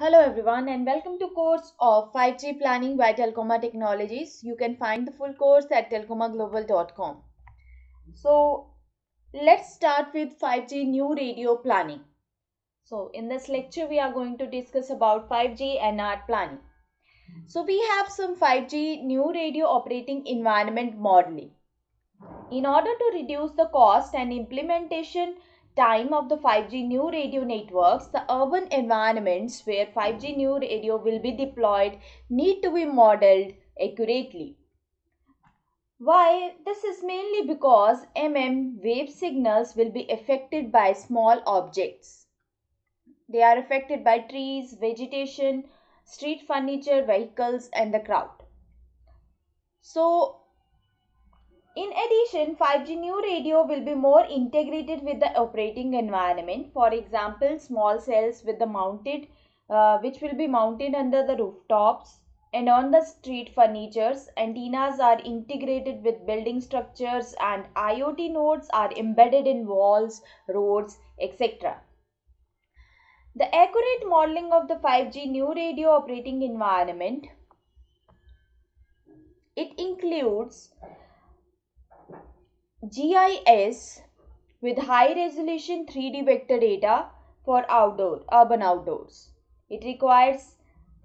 Hello everyone and welcome to course of 5G Planning by Telcoma Technologies. You can find the full course at telcomaglobal.com. So let's start with 5G new radio planning. So in this lecture we are going to discuss about 5G NR planning. So we have some 5G new radio operating environment modeling. In order to reduce the cost and implementation time of the 5G new radio networks, the urban environments where 5G new radio will be deployed need to be modeled accurately. Why? This is mainly because wave signals will be affected by small objects. They are affected by trees, vegetation, street furniture, vehicles, and the crowd. So, in addition, 5G new radio will be more integrated with the operating environment. For example, small cells with the which will be mounted under the rooftops and on the street furnitures. Antennas are integrated with building structures and IoT nodes are embedded in walls, roads, etc. The accurate modeling of the 5G new radio operating environment, it includes GIS with high resolution 3D vector data for urban outdoors. It requires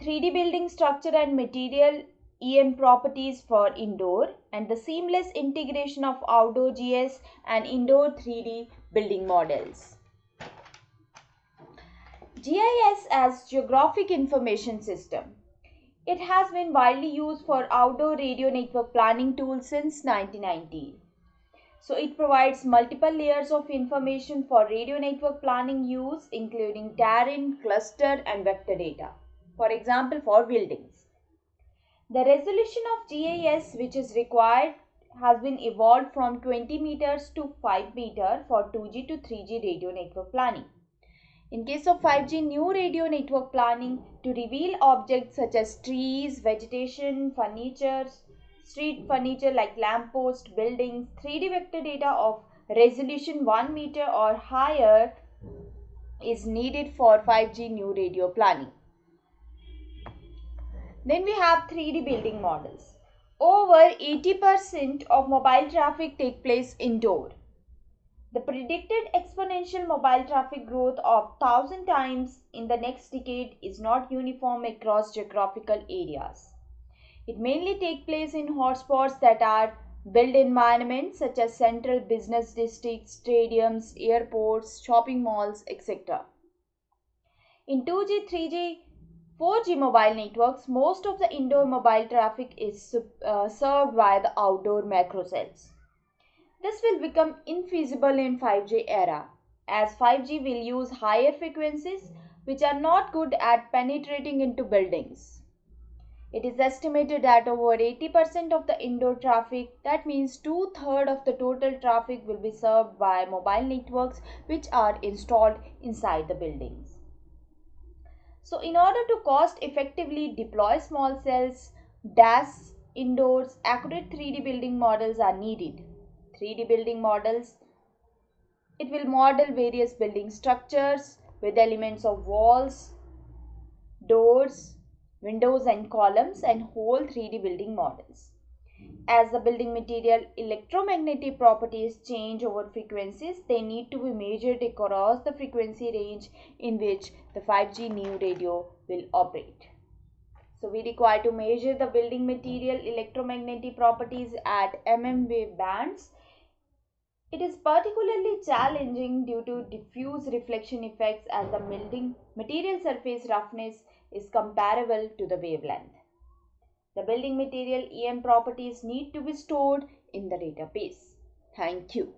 3D building structure and material EM properties for indoor and the seamless integration of outdoor GIS and indoor 3D building models. GIS as Geographic Information System. It has been widely used for outdoor radio network planning tools since 1990. So it provides multiple layers of information for radio network planning use, including terrain, cluster, and vector data. For example, for buildings. The resolution of GIS which is required has been evolved from 20 meters to 5 meters for 2G to 3G radio network planning. In case of 5G new radio network planning, to reveal objects such as trees, vegetation, street furniture like lamppost, buildings, 3D vector data of resolution 1 meter or higher is needed for 5G new radio planning. Then we have 3D building models. Over 80% of mobile traffic take place indoor. The predicted exponential mobile traffic growth of 1,000 times in the next decade is not uniform across geographical areas. It mainly takes place in hotspots that are built environments such as central business districts, stadiums, airports, shopping malls, etc. In 2G, 3G, 4G mobile networks, most of the indoor mobile traffic is served by the outdoor macro cells. This will become infeasible in 5G era, as 5G will use higher frequencies which are not good at penetrating into buildings. It is estimated that over 80% of the indoor traffic, that means 2/3 of the total traffic, will be served by mobile networks which are installed inside the buildings. So in order to cost effectively deploy small cells, DAS indoors, accurate 3D building models are needed. 3D building models, it will model various building structures with elements of walls, doors, windows and columns and whole 3D building models. As the building material electromagnetic properties change over frequencies, they need to be measured across the frequency range in which the 5G new radio will operate. So we require to measure the building material electromagnetic properties at wave bands. It is particularly challenging due to diffuse reflection effects as the building material surface roughness is comparable to the wavelength. The building material EM properties need to be stored in the database. Thank you.